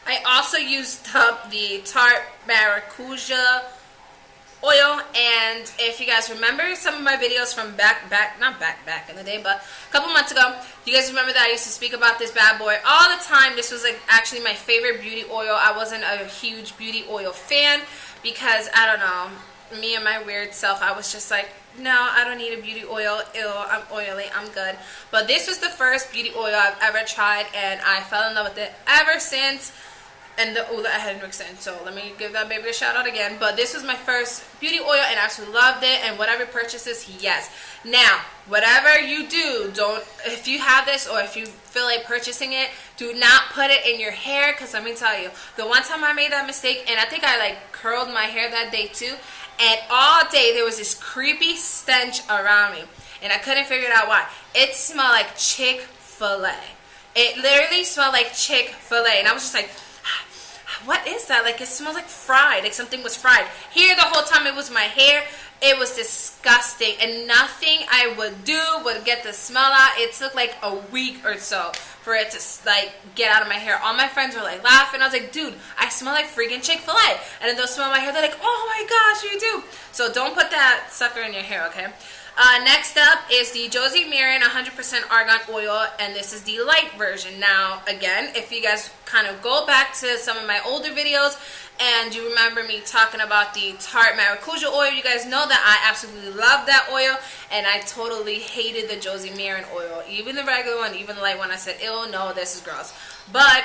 I also used up the Tarte Maracuja oil, and if you guys remember some of my videos from back in the day, but a couple months ago, you guys remember that I used to speak about this bad boy all the time. This was like actually my favorite beauty oil. I wasn't a huge beauty oil fan because, I don't know, me and my weird self, I was just like, no, I don't need a beauty oil. Ew, I'm oily, I'm good. But this was the first beauty oil I've ever tried, and I fell in love with it ever since. And the oil that I hadn't mixed in, so let me give that baby a shout out again. But this was my first beauty oil, and I absolutely loved it. And whatever purchases, yes. Now, whatever you do, if you have this or if you feel like purchasing it, do not put it in your hair, because let me tell you, the one time I made that mistake, and I think I like curled my hair that day too, and all day there was this creepy stench around me, and I couldn't figure it out why. It smelled like Chick-fil-A. It literally smelled like Chick-fil-A, and I was just like, what is that? Like, it smells like fried, like something was fried. Here, the whole time it was my hair. It was disgusting, and nothing I would do would get the smell out. It took like a week or so for it to like get out of my hair. All my friends were like laughing. I was like, dude, I smell like freaking Chick-fil-A. And then they'll smell my hair. They're like, oh my gosh, you do. So don't put that sucker in your hair, okay? Next up is the Josie Maran 100% Argan Oil, and this is the light version. Now, again, if you guys kind of go back to some of my older videos and you remember me talking about the Tarte Maracuja oil, you guys know that I absolutely love that oil, and I totally hated the Josie Maran oil. Even the regular one, even the light one, I said, ew, no, this is gross. But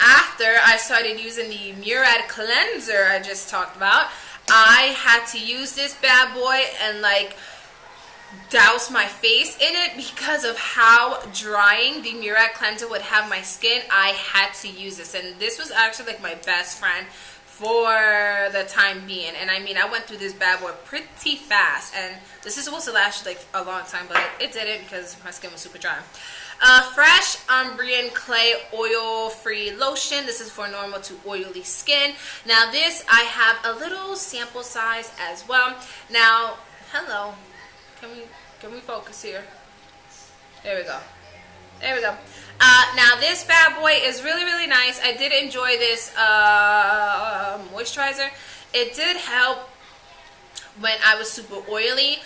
after I started using the Murad cleanser I just talked about, I had to use this bad boy and like douse my face in it because of how drying the Murad cleanser would have my skin. I had to use this, and this was actually like my best friend for the time being. And I mean, I went through this bad boy pretty fast, and this is supposed to last like a long time, but it didn't because my skin was super dry. Fresh Umbrian Clay Oil-Free Lotion. This is for normal to oily skin. Now this, I have a little sample size as well. Now, hello. Can we focus here? There we go. There we go. Now this bad boy is really, really nice. I did enjoy this moisturizer. It did help when I was super oily.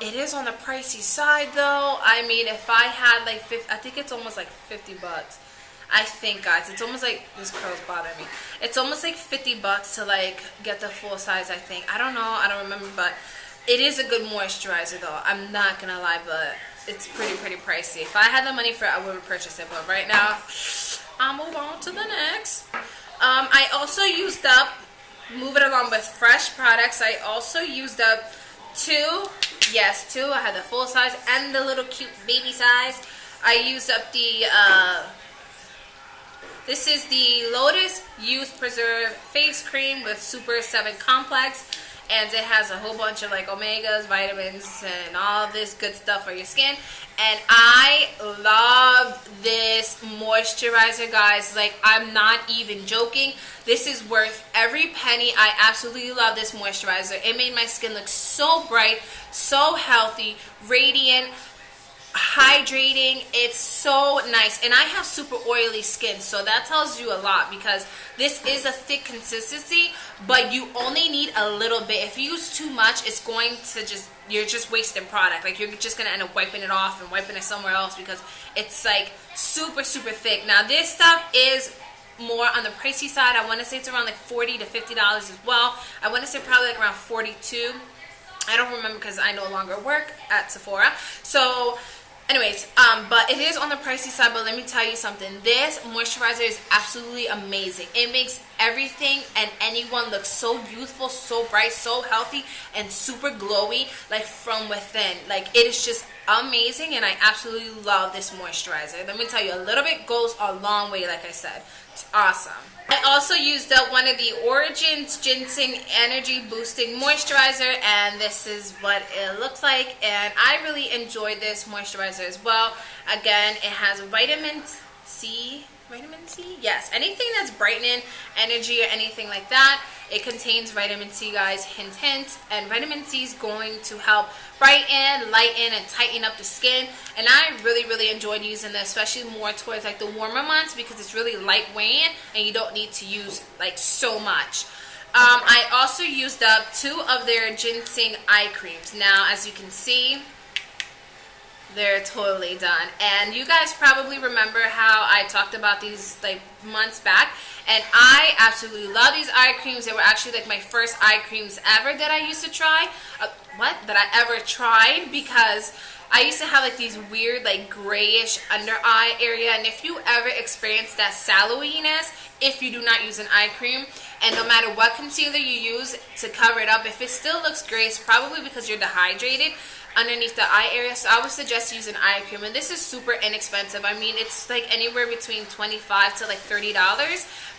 It is on the pricey side though. I mean, if I had like I think it's almost like 50 bucks. I think, guys, it's almost like, this curl's bothering me. It's almost like 50 bucks to like get the full size, I think. I don't know, I don't remember, but it is a good moisturizer though. I'm not gonna lie, but it's pretty pricey. If I had the money for it, I would purchase it, but right now, I'll move on to the next. I also used up, moving along with fresh products, I also used up two. I had the full size and the little cute baby size. I used up the, this is the Lotus Youth Preserve Face Cream with Super 7 Complex. And it has a whole bunch of like omegas, vitamins, and all this good stuff for your skin. And I love this moisturizer, guys. Like, I'm not even joking. This is worth every penny. I absolutely love this moisturizer. It made my skin look so bright, so healthy, radiant, hydrating. It's so nice, and I have super oily skin, so that tells you a lot, because this is a thick consistency, but you only need a little bit. If you use too much, it's going to just, you're just wasting product. Like, you're just gonna end up wiping it off and wiping it somewhere else because it's like super thick. Now this stuff is more on the pricey side. I want to say it's around like $40 to $50 as well. I want to say probably like around 42. I don't remember because I no longer work at Sephora. So anyways, but it is on the pricey side, but let me tell you something. This moisturizer is absolutely amazing. It makes everything and anyone look so youthful, so bright, so healthy, and super glowy, like from within. Like, it is just amazing, and I absolutely love this moisturizer. Let me tell you, a little bit goes a long way, like I said. It's awesome. I also used up one of the Origins Ginseng Energy Boosting Moisturizer, and this is what it looks like, and I really enjoyed this moisturizer as well. Again, it has vitamin C, vitamin C? Yes, anything that's brightening, energy, or anything like that, it contains vitamin C, guys. Hint, hint. And vitamin C is going to help brighten, lighten, and tighten up the skin. And I really, really enjoyed using this, especially more towards like the warmer months, because it's really lightweight and you don't need to use like so much. I also used up 2 of their ginseng eye creams. Now, as you can see, they're totally done. And you guys probably remember how I talked about these like months back, and I absolutely love these eye creams. They were actually like my first eye creams ever that I used to try. That I ever tried, because I used to have like these weird like grayish under eye area, and if you ever experience that sallowiness, if you do not use an eye cream, and no matter what concealer you use to cover it up, if it still looks gray, it's probably because you're dehydrated underneath the eye area. So I would suggest using eye cream, and this is super inexpensive. I mean, it's like anywhere between $25 to like $30,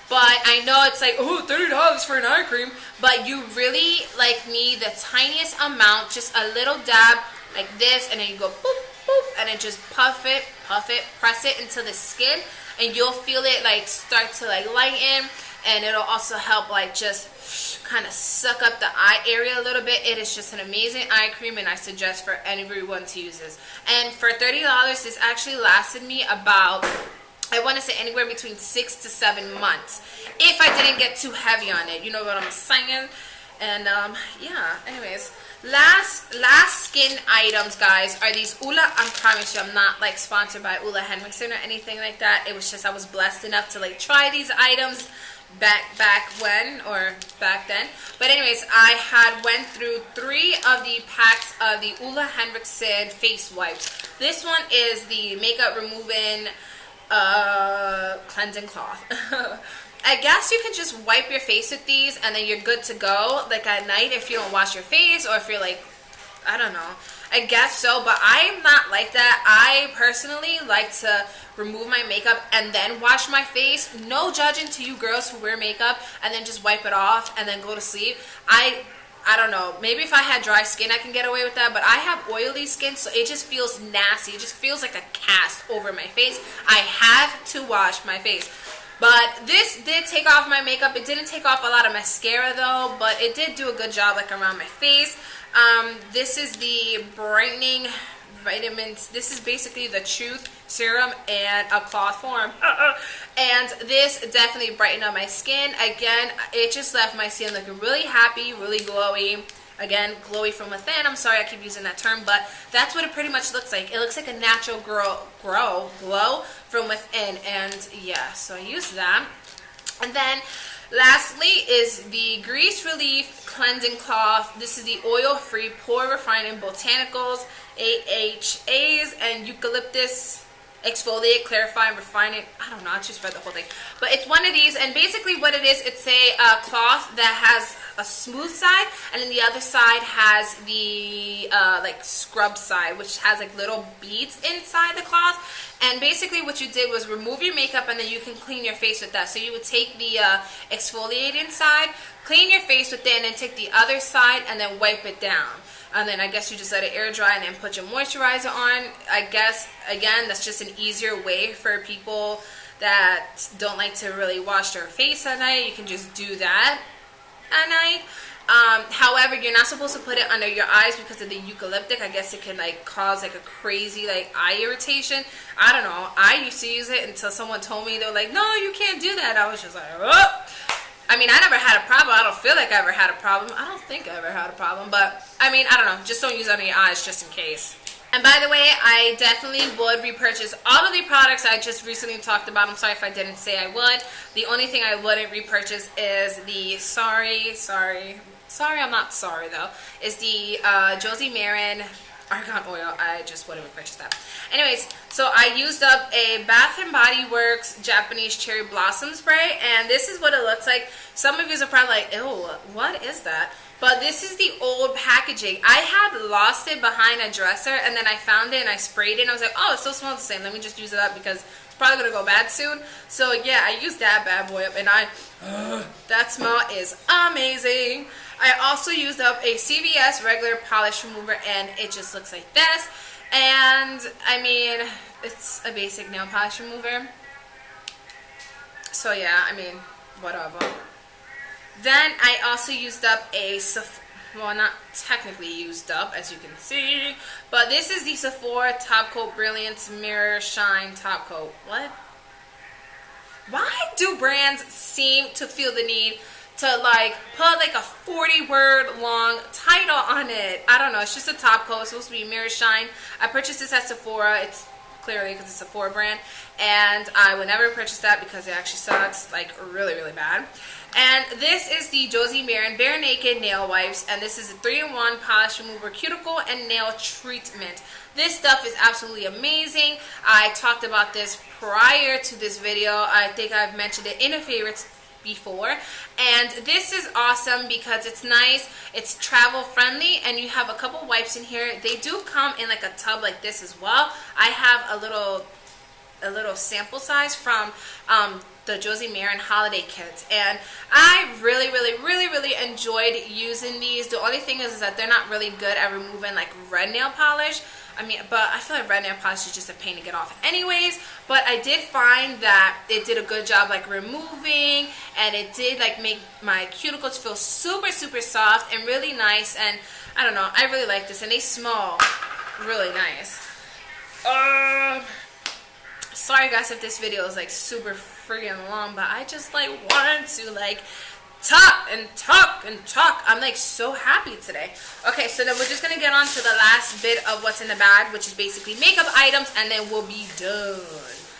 but I know it's like, oh, $30 for an eye cream, but you really like need the tiniest amount, just a little dab like this, and then you go boop boop, and then just puff it, press it into the skin, and you'll feel it like start to like lighten, and it'll also help like just kind of suck up the eye area a little bit. It is just an amazing eye cream, and I suggest for everyone to use this. And for $30, this actually lasted me about, I want to say, anywhere between 6 to 7 months, if I didn't get too heavy on it. You know what I'm saying? And yeah, anyways, last skin items, guys, are these Ulla. I promise you, I'm not like sponsored by Ulla Henriksen or anything like that. It was just I was blessed enough to like try these items back then. But anyways, I had went through 3 of the packs of the Ulla Henriksen face wipes. This one is the makeup removing cleansing cloth. I guess you can just wipe your face with these, and then you're good to go like at night if you don't wash your face, or if you're like, I don't know, I guess so. But I'm not like that. I personally like to remove my makeup and then wash my face. No judging to you girls who wear makeup and then just wipe it off and then go to sleep. I don't know, maybe if I had dry skin I can get away with that, but I have oily skin, so it just feels nasty. It just feels like a cast over my face. I have to wash my face. But this did take off my makeup. It didn't take off a lot of mascara though, but it did do a good job like around my face. This is the brightening vitamins. This is basically the Truth serum and a cloth form. And this definitely brightened up my skin. Again, it just left my skin looking really happy, really glowy. Again, glowy from within. I'm sorry I keep using that term, but that's what it pretty much looks like. It looks like a natural glow from within. And yeah, so I use that. And then lastly is the Grease Relief Cleansing Cloth. This is the oil-free, pore refining botanicals, AHAs, and eucalyptus exfoliate, clarify, and refine it. I don't know, I just read the whole thing, but it's one of these, and basically what it is, it's a cloth that has a smooth side, and then the other side has the like scrub side, which has like little beads inside the cloth. And basically what you did was remove your makeup, and then you can clean your face with that. So you would take the exfoliating side, clean your face with it, and then take the other side and then wipe it down. And then I guess you just let it air dry and then put your moisturizer on. I guess, again, that's just an easier way for people that don't like to really wash their face at night. You can just do that at night. However, you're not supposed to put it under your eyes because of the eucalyptic. I guess it can like cause like a crazy like eye irritation. I don't know. I used to use it until someone told me. They were like, no, you can't do that. I was just like, oh. I mean, I never had a problem. I don't feel like I ever had a problem. I don't think I ever had a problem. But, I mean, I don't know. Just don't use it under your eyes just in case. And by the way, I definitely would repurchase all of the products I just recently talked about. I'm sorry if I didn't say I would. The only thing I wouldn't repurchase is the, I'm not sorry though, is the Josie Marin Argan Oil. I just wouldn't repurchase that. Anyways, so I used up a Bath & Body Works Japanese Cherry Blossom Spray, and this is what it looks like. Some of you are probably like, ew, what is that? But this is the old packaging. I had lost it behind a dresser, and then I found it and I sprayed it, and I was like, oh, it still smells the same. Let me just use it up because it's probably going to go bad soon. So yeah, I used that bad boy up, and that smell is amazing. I also used up a CVS regular polish remover, and it just looks like this. And I mean, it's a basic nail polish remover. So yeah, I mean, whatever. Then I also used up a well, not technically used up, as you can see, but this is the Sephora Top Coat Brilliance Mirror Shine Top Coat. What? Why do brands seem to feel the need to like put like a 40-word long title on it? I don't know. It's just a top coat. It's supposed to be Mirror Shine. I purchased this at Sephora. It's clearly because it's a Sephora brand, and I would never purchase that because it actually sucks like really, really bad. And this is the Josie Maran Bare Naked Nail Wipes, and this is a 3-in-1 polish remover cuticle and nail treatment. This stuff is absolutely amazing. I talked about this prior to this video. I think I've mentioned it in a favorites before, and this is awesome because it's nice, it's travel friendly, and you have a couple wipes in here. They do come in like a tub like this as well. I have a little sample size from the Josie Maran holiday kits, and I really enjoyed using these. The only thing is that they're not really good at removing like red nail polish. I mean, but I feel like red nail polish is just a pain to get off anyways. But I did find that it did a good job like removing, and it did like make my cuticles feel super soft and really nice. And I don't know, I really like this, and they smell really nice. Sorry guys if this video is like super friggin' long, but I just like wanted to like talk and talk and talk. I'm like so happy today. Okay, so then we're just gonna get on to the last bit of what's in the bag, which is basically makeup items, and then we'll be done.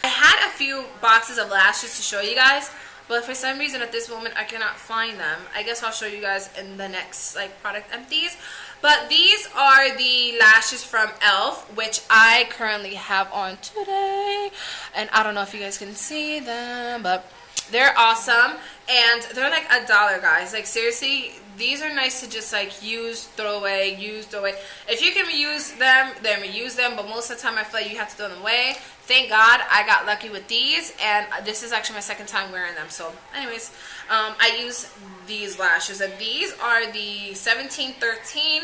I had a few boxes of lashes to show you guys, but for some reason at this moment I cannot find them. I guess I'll show you guys in the next like product empties. But these are the lashes from e.l.f., which I currently have on today, and I don't know if you guys can see them, but they're awesome, and they're like $1, guys. Like seriously, these are nice to just like use, throw away, use, throw away. If you can reuse them, then reuse them, but most of the time I feel like you have to throw them away. Thank God I got lucky with these, and this is actually my second time wearing them. So anyways, I use these lashes, and these are the 1713,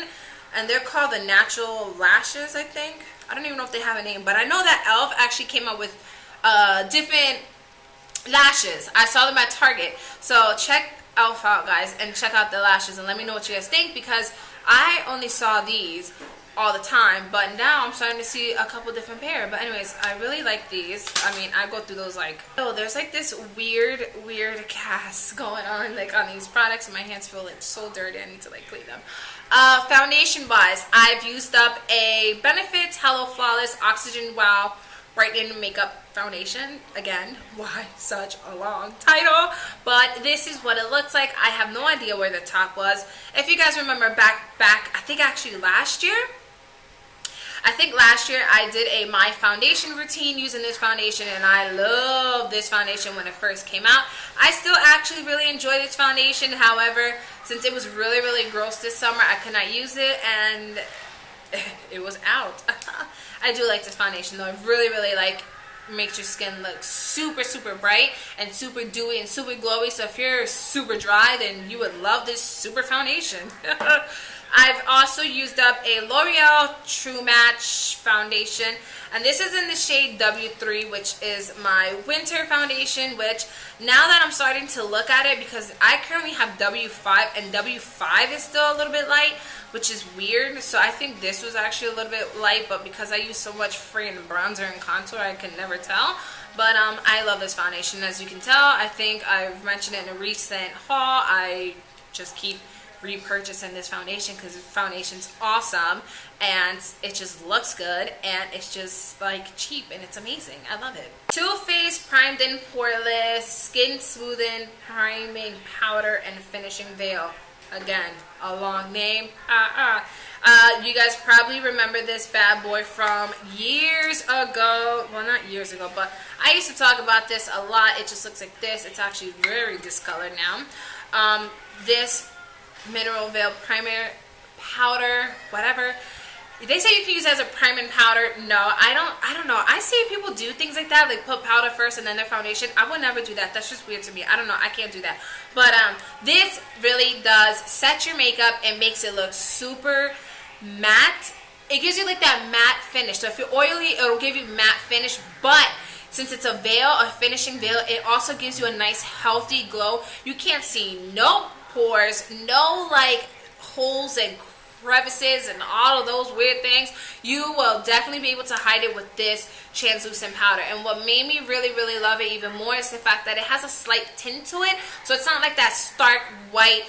and they're called the Natural Lashes, I think. I don't even know if they have a name, but I know that e.l.f. actually came up with different lashes. I saw them at Target, so check e.l.f. out, guys, and check out the lashes, and let me know what you guys think, because I only saw these all the time, but now I'm starting to see a couple different pair. But anyways, I really like these. I mean, I go through those like, oh, there's like this weird cast going on like on these products, and my hands feel like so dirty. I need to like clean them. Foundation wise, I've used up a Benefit Hello Flawless Oxygen Wow Brightening Makeup Foundation. Again, why such a long title? But this is what it looks like. I have no idea where the top was. If you guys remember back I think actually last year, I did a my foundation routine using this foundation, and I love this foundation when it first came out. I still actually really enjoy this foundation. However, since it was really gross this summer, I could not use it, and it was out. I do like this foundation though. It really like makes your skin look super bright and super dewy and super glowy. So if you're super dry, then you would love this super foundation. I've also used up a L'Oreal True Match foundation, and this is in the shade W3, which is my winter foundation, which now that I'm starting to look at it, because I currently have W5, and W5 is still a little bit light, which is weird. So I think this was actually a little bit light, but because I use so much freaking bronzer and contour, I can never tell. But I love this foundation. As you can tell, I think I've mentioned it in a recent haul. I just keep repurchasing this foundation because the foundation's awesome, and it just looks good, and it's just like cheap, and it's amazing. I love it. Too Faced Primed and Poreless Skin Smoothing Priming Powder and Finishing Veil. Again, a long name. You guys probably remember this bad boy from years ago. Well, not years ago, but I used to talk about this a lot. It just looks like this. It's actually very discolored now. This Mineral Veil Primer Powder, whatever. They say you can use it as a priming powder. No, I don't know. I see people do things like that, like put powder first and then their foundation. I would never do that. That's just weird to me. I don't know. I can't do that. But this really does set your makeup and makes it look super matte. It gives you like that matte finish. So if you're oily, it'll give you matte finish, but since it's a veil, a finishing veil, it also gives you a nice healthy glow. You can't see no pores, no like holes and crevices and all of those weird things. You will definitely be able to hide it with this translucent powder. And what made me really love it even more is the fact that it has a slight tint to it, so it's not like that stark white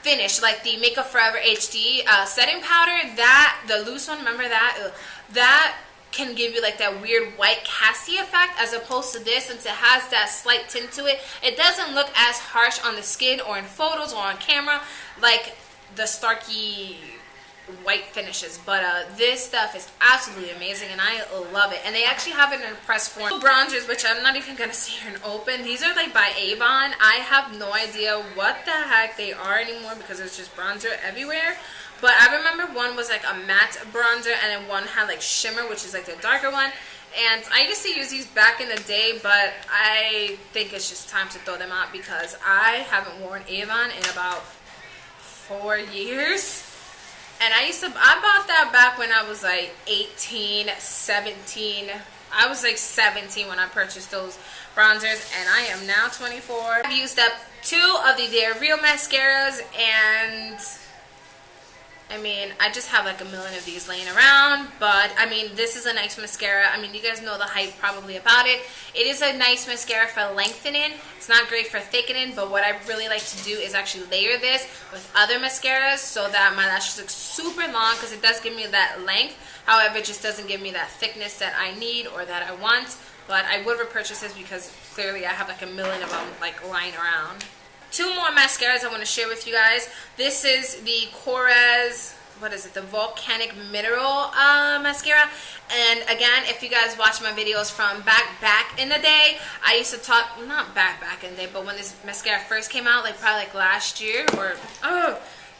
finish like the Makeup Forever HD setting powder. That the loose one, remember that can give you like that weird white casty effect, as opposed to this, since it has that slight tint to it, it doesn't look as harsh on the skin or in photos or on camera like the starky white finishes. But this stuff is absolutely amazing and I love it. And they actually have it in a press form. Bronzers, which I'm not even gonna sit here and open. These are like by Avon. I have no idea what the heck they are anymore because there's just bronzer everywhere. But I remember one was like a matte bronzer and then one had like shimmer, which is like the darker one. And I used to use these back in the day, but I think it's just time to throw them out because I haven't worn Avon in about 4 years. And I bought that back when I was like 18, 17. I was like 17 when I purchased those bronzers, and I am now 24. I've used up 2 of the They're Real mascaras, and I mean, I just have like a million of these laying around. But I mean, this is a nice mascara. I mean, you guys know the hype probably about it. It is a nice mascara for lengthening. It's not great for thickening, but what I really like to do is actually layer this with other mascaras so that my lashes look super long, because it does give me that length. However, it just doesn't give me that thickness that I need or that I want. But I would repurchase this because clearly I have like a million of them like lying around. 2 more mascaras I want to share with you guys. This is the Korres, what is it, the Volcanic Mineral mascara. And again, if you guys watch my videos from back in the day, I used to talk, not back in the day, but when this mascara first came out, like probably like last year or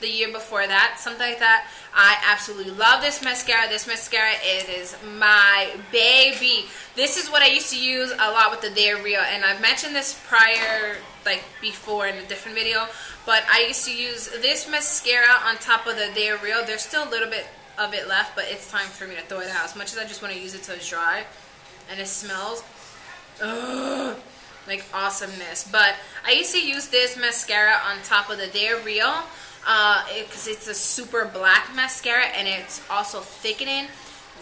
the year before that, something like that. I absolutely love this mascara. This mascara, it is my baby. This is what I used to use a lot with the They're Real, and I've mentioned this prior, like before in a different video, but I used to use this mascara on top of the They're Real. There's still a little bit of it left, but it's time for me to throw it out. As much as I just want to use it till it's dry, and it smells like awesomeness. But I used to use this mascara on top of the They're Real because it's a super black mascara and it's also thickening.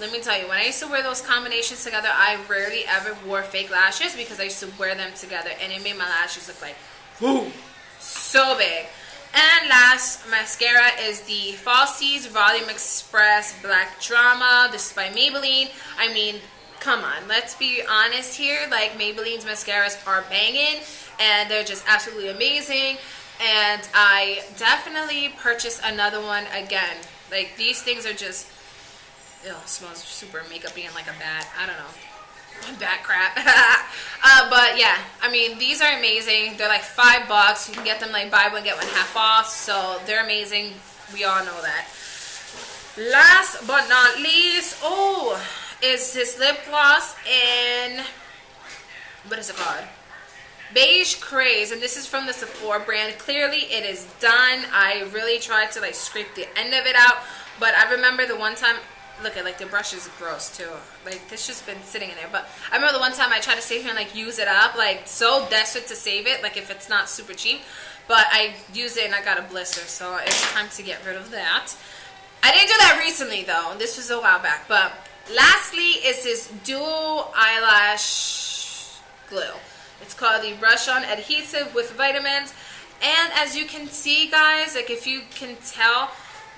Let me tell you, when I used to wear those combinations together, I rarely ever wore fake lashes because I used to wear them together and it made my lashes look like, whoo, so big. And last mascara is the Falsies Volume Express Black Drama. This is by Maybelline. I mean, come on, let's be honest here. Like, Maybelline's mascaras are banging and they're just absolutely amazing. And I definitely purchased another one again. Like, these things are just, ew, smells super makeup-y and like a bat. I don't know. Bat crap. But yeah, I mean, these are amazing. They're like $5. You can get them like buy one, get one half off. So they're amazing. We all know that. Last but not least, is this lip gloss in, what is it called? Beige Craze, and this is from the Sephora brand. Clearly it is done. I really tried to like scrape the end of it out, but I remember the one time, look at like the brush is gross too, like this just been sitting in there. But I remember the one time I tried to sit here and like use it up, like so desperate to save it, like if it's not super cheap, but I used it and I got a blister, so it's time to get rid of that. I didn't do that recently though, this was a while back. But lastly is this dual eyelash glue. It's called the Brush On Adhesive with Vitamins. And as you can see, guys, like if you can tell,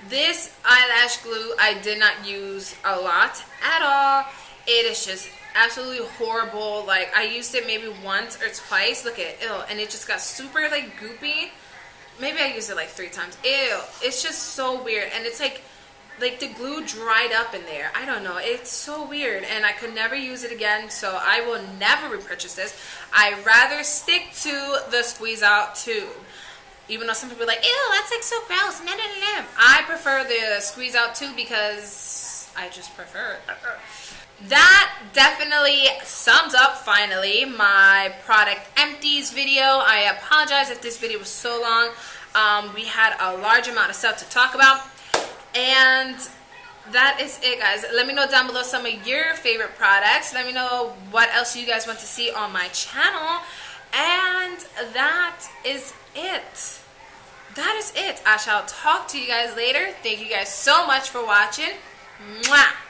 this eyelash glue I did not use a lot at all. It is just absolutely horrible. Like, I used it maybe once or twice. Look at it, ew, and it just got super like goopy. Maybe I used it like 3 times. Ew, it's just so weird. And it's like the glue dried up in there. I don't know, it's so weird, and I could never use it again, so I will never repurchase this. I'd rather stick to the squeeze out tube, even though some people are like, ew, that's like so gross. No. I prefer the squeeze out tube because I just prefer it. That definitely sums up finally my product empties video. I apologize if this video was so long. We had a large amount of stuff to talk about. And that is it, guys. Let me know down below some of your favorite products. Let me know what else you guys want to see on my channel. And that is it. That is it. I shall talk to you guys later. Thank you guys so much for watching. Mwah!